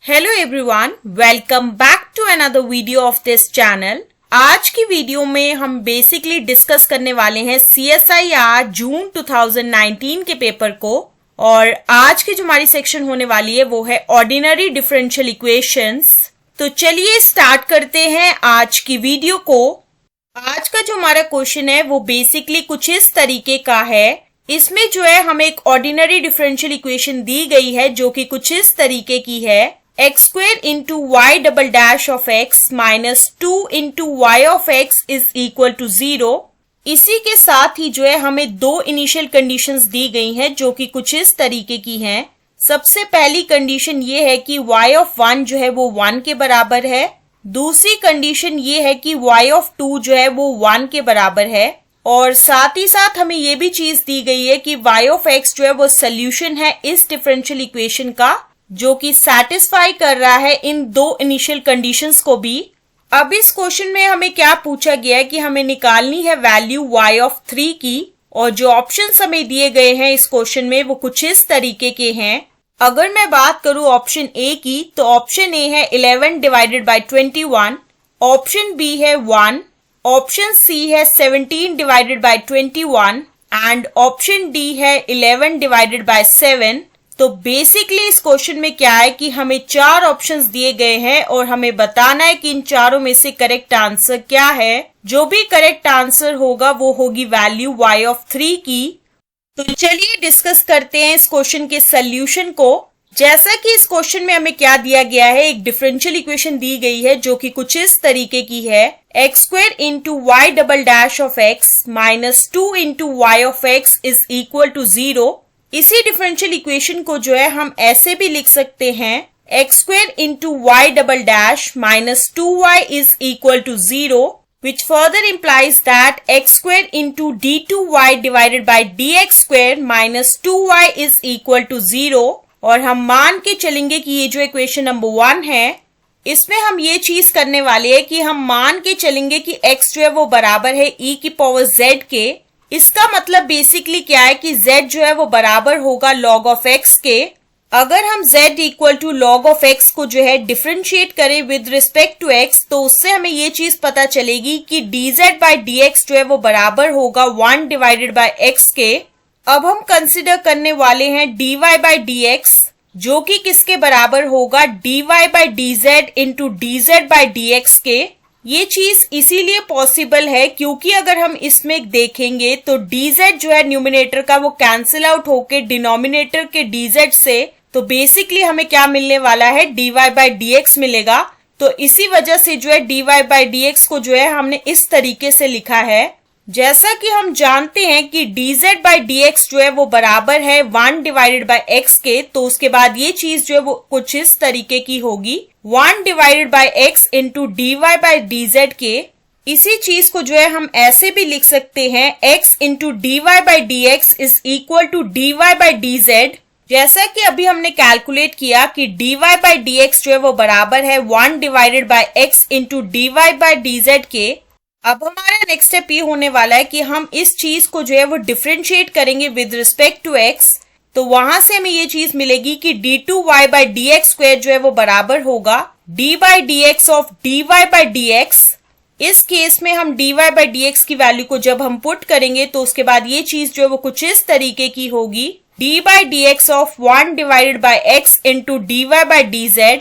Hello everyone, welcome back to another video of this channel. आज की video में हम बेसिकली डिस्कस करने वाले हैं CSIR जून 2019 के पेपर को। और आज की जो हमारी सेक्शन होने वाली है वो है ऑर्डिनरी डिफरेंशियल इक्वेशंस। तो चलिए स्टार्ट करते हैं आज की वीडियो को। आज का जो हमारा क्वेश्चन है वो बेसिकली कुछ इस तरीके का है। इसमें जो है हमें एक ऑर्डिनरी डिफरेंशियल इक्वेशन दी गई है जो कि कुछ इस तरीके की है, x square into y double dash of x minus 2 into y of x is equal to 0। इसी के साथ ही जो है हमें दो इनिशियल कंडीशंस दी गई हैं जो कि कुछ इस तरीके की हैं। सबसे पहली कंडीशन ये है कि y of 1 जो है वो 1 के बराबर है। दूसरी कंडीशन ये है कि y of 2 जो है वो 1 के बराबर है। और साथ ही साथ हमें ये भी चीज दी गई है कि y of x जो है वो सोल्यूशन है इस डिफरेंशियल इक्वेशन का, जो कि सेटिस्फाई कर रहा है इन दो इनिशियल कंडीशंस को भी। अब इस क्वेश्चन में हमें क्या पूछा गया है कि हमें निकालनी है वैल्यू y of 3 की। और जो ऑप्शंस हमें दिए गए हैं इस क्वेश्चन में वो कुछ इस तरीके के हैं। अगर मैं बात करूं ऑप्शन ए की, तो ऑप्शन ए है 11 डिवाइडेड बाय 21, ऑप्शन बी है 1, ऑप्शन सी है 17 divided by 21 and option D है 11 डिवाइडेड बाय 7। तो बेसिकली इस क्वेश्चन में क्या है कि हमें चार ऑप्शंस दिए गए हैं और हमें बताना है कि इन चारों में से करेक्ट आंसर क्या है। जो भी करेक्ट आंसर होगा वो होगी वैल्यू y of 3 की। तो चलिए डिस्कस करते हैं इस क्वेश्चन के सोल्यूशन को। जैसा कि इस क्वेश्चन में हमें क्या दिया गया है, एक डिफरेंशियल इक्वेशन दी गई है जो कि कुछ इस तरीके की है, x square into y double dash of x minus 2 into y of x is equal to 0। इसी डिफरेंशियल इक्वेशन को जो है हम ऐसे भी लिख सकते हैं, x square into y double dash minus 2y is equal to 0, which further implies that x square into d2y divided by dx square minus 2y is equal to 0। और हम मान के चलेंगे कि ये जो इक्वेशन नंबर 1 है, इसमें हम ये चीज करने वाले हैं कि हम मान के चलेंगे कि x जो है वो बराबर है e की पावर z के। इसका मतलब बेसिकली क्या है कि z जो है वो बराबर होगा log of x के। अगर हम z equal to log of x को जो है डिफरेंशिएट करें विद रिस्पेक्ट टू x, तो उससे हमें ये चीज पता चलेगी कि dz बाय dx जो है वो बराबर होगा 1 डिवाइडेड बाय x के। अब हम कंसिडर करने वाले हैं dy बाय dx, जो कि किसके बराबर होगा, dy by dz into dz by dx के। ये चीज इसीलिए पॉसिबल है क्योंकि अगर हम इसमें देखेंगे तो dz जो है न्यूमिनेटर का वो कैंसिल आउट होके डिनोमिनेटर के dz से, तो बेसिकली हमें क्या मिलने वाला है, dy बाय dx मिलेगा। तो इसी वजह से जो है dy बाय dx को जो है हमने इस तरीके से लिखा है। जैसा कि हम जानते हैं कि dz बाय dx जो है वो बराबर है 1 डिवाइडेड बाय x के, तो उसके बाद ये चीज जो है वो कुछ इस तरीके की होगी, 1 divided by x into dy by dz के। इसी चीज को जो है हम ऐसे भी लिख सकते हैं, x into dy by dx is equal to dy by dz। जैसा कि अभी हमने कैलकुलेट किया कि dy बाय dx जो है वो बराबर है 1 divided by x into dy by dz के। अब हमारा नेक्स्ट स्टेप ये होने वाला है कि हम इस चीज को जो है वो डिफरेंशिएट करेंगे विद रिस्पेक्ट टू x। तो वहां से हमें ये चीज मिलेगी कि d2y बाय dx स्क्वायर जो है वो बराबर होगा d by dx of dy by dx। इस केस में हम dy बाय dx की वैल्यू को जब हम पुट करेंगे तो उसके बाद ये चीज जो है वो कुछ इस तरीके की होगी, d by dx of 1 divided by x into dy by dz।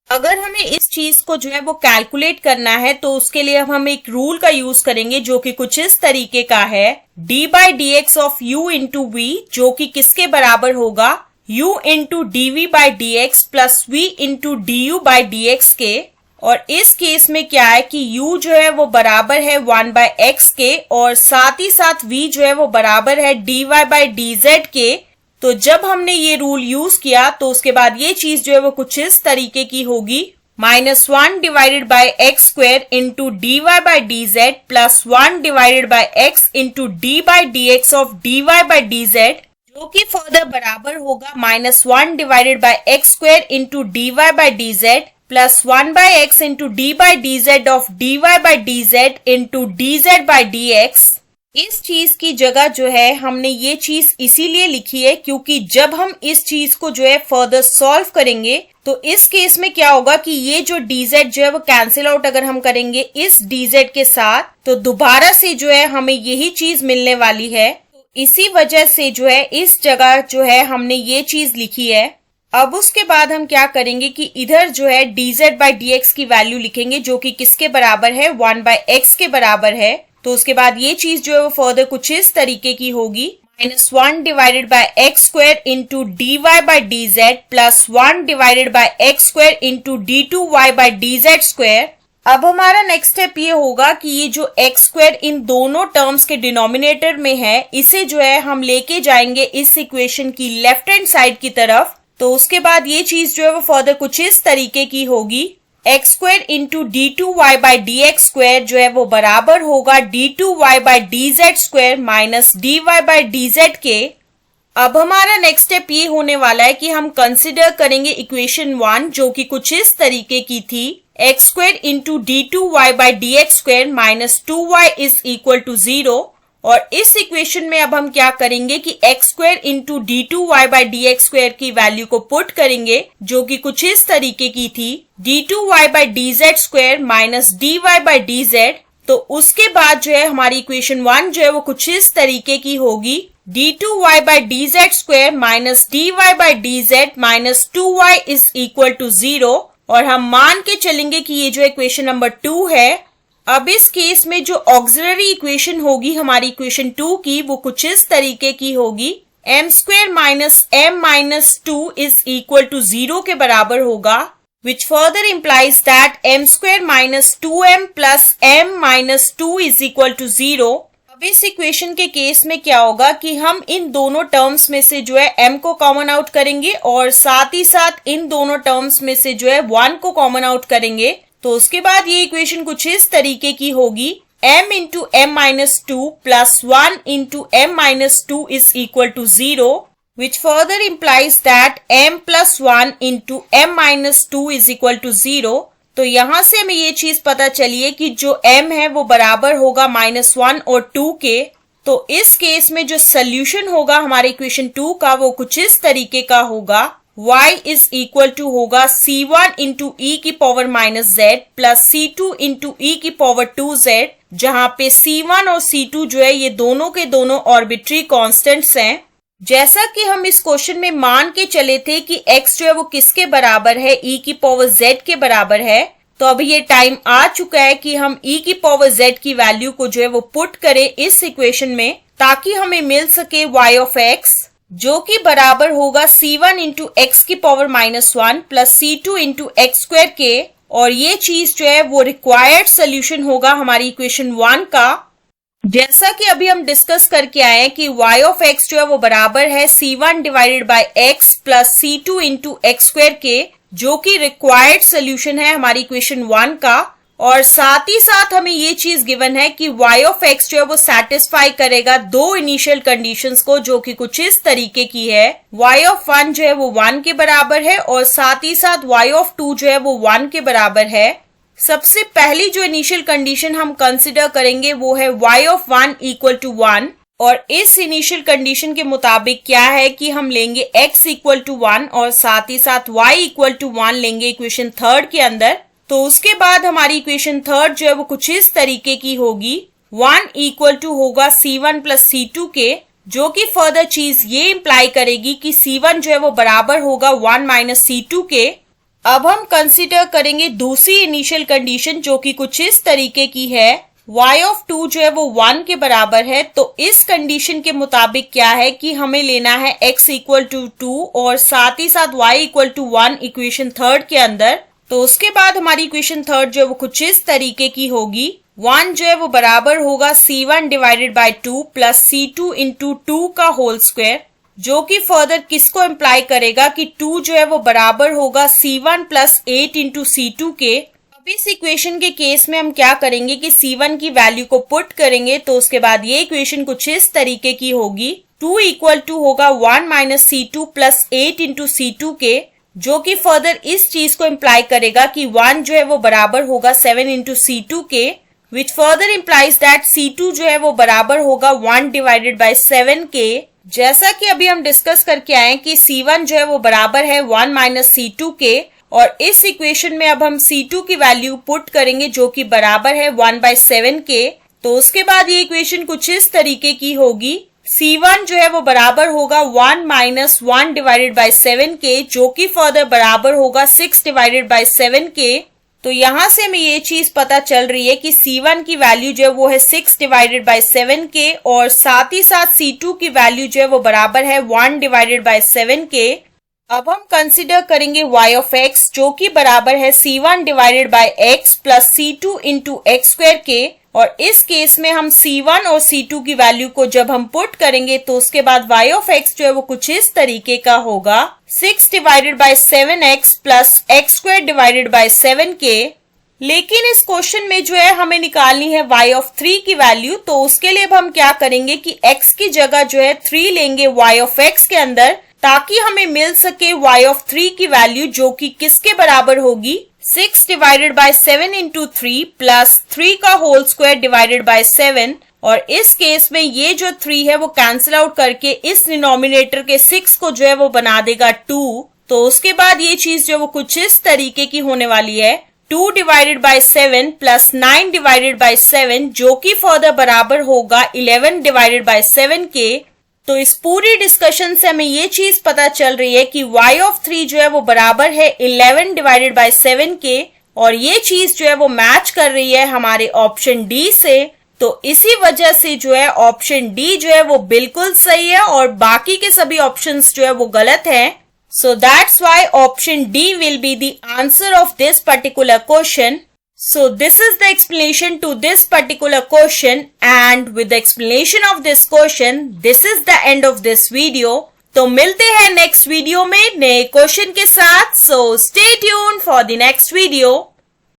अगर हमें इस चीज को जो है वो कैलकुलेट करना है तो उसके लिए हम एक रूल का यूज करेंगे जो कि कुछ इस तरीके का है, d by dx of u into v, जो कि किसके बराबर होगा, u into dv by dx plus v into du by dx के। और इस केस में क्या है कि u जो है वो बराबर है 1 बाय x के और साथ ही साथ v जो है वो बराबर है dy बाय dz के। तो जब हमने ये रूल यूज किया तो उसके बाद ये चीज जो है वो कुछ इस तरीके की होगी, -1 divided by x square into dy by dz plus 1 divided by x into d by dx of dy by dz, जो कि फर्दर बराबर होगा -1 divided by x square into dy by dz plus 1 by x into d by dz of dy by dz into dz by dx। इस चीज की जगह जो है हमने ये चीज इसीलिए लिखी है क्योंकि जब हम इस चीज को जो है फर्दर सॉल्व करेंगे तो इस केस में क्या होगा कि ये जो dz जो है वो कैंसिल आउट अगर हम करेंगे इस dz के साथ, तो दोबारा से जो है हमें यही चीज मिलने वाली है। तो इसी वजह से जो है इस जगह जो है हमने ये चीज लिखी है। अब उसके बाद हम क्या करेंगे कि इधर जो है dz by dx की वैल्यू लिखेंगे, जो कि किसके बराबर है, 1 by x के बराबर है। तो उसके बाद ये चीज जो है वो फर्दर कुछ इस तरीके की होगी, -1 divided by x square into d y by d z plus 1 divided by x square into d two y by d z square. अब हमारा नेक्स्ट स्टेप ये होगा कि ये जो एक्स स्क्वायर इन दोनों टर्म्स के डिनोमिनेटर में है, इसे जो है हम लेके जाएंगे इस इक्वेशन की लेफ्ट हैंड साइड की तरफ। तो उसके बाद ये चीज जो है वो फर्दर कुछ इस तरीके की होगी, x square into d two y by d x square जो है वो बराबर होगा d two y by d z square minus d y by d z के। अब हमारा नेक्स्ट स्टेप ये होने वाला है कि हम कंसिडर करेंगे इक्वेशन 1, जो कि कुछ इस तरीके की थी, x square into d two y by d x square minus 2y is equal to 0। और इस इक्वेशन में अब हम क्या करेंगे कि x square into d two y by d x square की वैल्यू को पुट करेंगे, जो कि कुछ इस तरीके की थी, d two y by d z square minus d y by d z. तो उसके बाद जो है हमारी इक्वेशन 1 जो है वो कुछ इस तरीके की होगी, d two y by d z square minus d y by d z minus 2y is equal to 0। और हम मान के चलेंगे कि ये जो इक्वेशन नंबर 2 है। अब इस केस में जो ऑक्सिलरी इक्वेशन होगी हमारी इक्वेशन 2 की, वो कुछ इस तरीके की होगी, m square minus m minus 2 is equal to 0 के बराबर होगा, which further implies that m square minus 2m plus m minus 2 is equal to 0। अब इस इक्वेशन के केस में क्या होगा कि हम इन दोनों टर्म्स में से जो है m को कॉमन आउट करेंगे और साथ ही साथ इन दोनों टर्म्स में से जो है 1 को कॉमन आउट करेंगे। तो उसके बाद ये इक्वेशन कुछ इस तरीके की होगी, m into m minus 2 plus 1 into m minus 2 is equal to 0, which further implies that m plus 1 into m minus 2 is equal to 0। तो यहाँ से हमें ये चीज पता चली है कि जो m है वो बराबर होगा -1 और 2 के। तो इस केस में जो सोल्यूशन होगा हमारे इक्वेशन 2 का, वो कुछ इस तरीके का होगा, y इज इक्वल टू होगा c1 इंटू ई की power minus z plus c2 into e की पावर 2z, जहाँ पे c1 और c2 जो है ये दोनों के दोनों आर्बिट्री कांस्टेंट्स हैं। जैसा कि हम इस क्वेश्चन में मान के चले थे कि x जो है वो किसके बराबर है, e की पावर z के बराबर है। तो अभी ये टाइम आ चुका है कि हम e की पावर z की वैल्यू को जो है वो पुट करें इस इक्वेशन में, ताकि हमें मिल सके y ऑफ x, जो कि बराबर होगा c1 इंटू एक्स की power -1 plus c2 into x square के। और ये चीज जो है वो रिक्वायर्ड सोल्यूशन होगा हमारी इक्वेशन 1 का। जैसा कि अभी हम डिस्कस करके आए हैं कि y ऑफ x जो है वो बराबर है c1 divided by x plus c2 into x square के, जो कि रिक्वायर्ड सोल्यूशन है हमारी इक्वेशन 1 का। और साथ ही साथ हमें ये चीज गिवन है कि y ऑफ x जो है वो सेटिस्फाई करेगा दो इनिशियल कंडीशंस को, जो कि कुछ इस तरीके की है, y ऑफ 1 जो है वो 1 के बराबर है और साथ ही साथ y ऑफ 2 जो है वो 1 के बराबर है। सबसे पहली जो इनिशियल कंडीशन हम कंसिडर करेंगे वो है y ऑफ 1 इक्वल टू 1। और इस इनिशियल कंडीशन के मुताबिक क्या है कि हम लेंगे x इक्वल टू 1 और साथ ही साथ y इक्वल टू 1 लेंगे इक्वेशन 3 के अंदर। तो उसके बाद हमारी इक्वेशन 3 जो है वो कुछ इस तरीके की होगी, 1 इक्वल टू होगा c1 प्लस c2 के, जो कि फर्दर चीज ये इंप्लाई करेगी कि c1 जो है वो बराबर होगा 1 माइनस c2 के। अब हम कंसीडर करेंगे दूसरी इनिशियल कंडीशन, जो कि कुछ इस तरीके की है, y ऑफ 2 जो है वो 1 के बराबर है। तो इस कंडीशन के मुताबिक क्या है कि हमें लेना है x इक्वल टू 2 और साथ ही साथ y इक्वल टू 1 इक्वेशन 3 के अंदर। तो उसके बाद हमारी इक्वेशन 3 जो है वो कुछ इस तरीके की होगी, 1 जो है वो बराबर होगा c1 divided by 2 plus c2 into 2 का होल स्क्वायर, जो कि फर्दर किसको इम्प्लाई करेगा कि 2 जो है वो बराबर होगा c1 प्लस 8 इंटू c2 के। अब इस इक्वेशन के केस में हम क्या करेंगे कि c1 की वैल्यू को पुट करेंगे। तो उसके बाद ये इक्वेशन कुछ इस तरीके की होगी, 2 इक्वल टू होगा 1 minus c2 plus 8 into c2 के, जो कि फर्दर इस चीज को इम्प्लाई करेगा कि 1 जो है वो बराबर होगा 7 इंटू c2 के, which further implies that c2 जो है वो बराबर होगा 1 डिवाइडेड बाय 7 के। जैसा कि अभी हम डिस्कस करके आए कि c1 जो है वो बराबर है 1 माइनस c2 के और इस इक्वेशन में अब हम C2 की वैल्यू पुट करेंगे जो कि बराबर है 1/7 के। तो उसके बाद ये इक्वेशन कुछ इस तरीके की होगी, C1 जो है वो बराबर होगा 1 - 1 डिवाइडेड बाय 7 के, जो कि फर्दर बराबर होगा 6 डिवाइडेड बाय 7 के। तो यहाँ से हमें ये चीज पता चल रही है कि C1 की वैल्यू जो है वो है 6 डिवाइडेड बाय 7 के, और साथ ही साथ C2 की वैल्यू जो है वो बराबर है 1 डिवाइडेड बाय 7 के। अब हम कंसिडर करेंगे y ऑफ x जो कि बराबर है C1 divided by x plus C2 into x square के, और इस केस में हम C1 और C2 की वैल्यू को जब हम पुट करेंगे तो उसके बाद y ऑफ x जो है वो कुछ इस तरीके का होगा 6 divided by 7x plus x square divided by 7 के। लेकिन इस क्वेश्चन में जो है हमें निकालनी है y ऑफ 3 की वैल्यू, तो उसके लिए अब हम क्या करेंगे कि x की जगह जो है 3 लेंगे y ऑफ x के अंदर, ताकि हमें मिल सके y ऑफ 3 की वैल्यू जो कि किसके बराबर होगी 6 डिवाइडेड बाय 7 इंटू 3 प्लस 3 का होल स्क्वायर डिवाइडेड बाय 7। और इस केस में ये जो 3 है वो कैंसिल आउट करके इस डिनोमिनेटर के 6 को जो है वो बना देगा 2। तो उसके बाद ये चीज जो वो कुछ इस तरीके की होने वाली है 2 divided by 7 plus 9 divided by 7, जो कि फर्दर बराबर होगा 11 डिवाइडेड बाय 7 के। तो इस पूरी डिस्कशन से हमें ये चीज पता चल रही है कि y ऑफ 3 जो है वो बराबर है 11 डिवाइडेड बाय 7 के, और ये चीज जो है वो मैच कर रही है हमारे ऑप्शन डी से। तो इसी वजह से जो है ऑप्शन डी जो है वो बिल्कुल सही है और बाकी के सभी ऑप्शंस जो है वो गलत है। So that's why option D will be the answer of this particular question. So this is the explanation to this particular question, and with the explanation of this question, this is the end of this video. तो मिलते हैं next video में नए question के साथ. So stay tuned for the next video.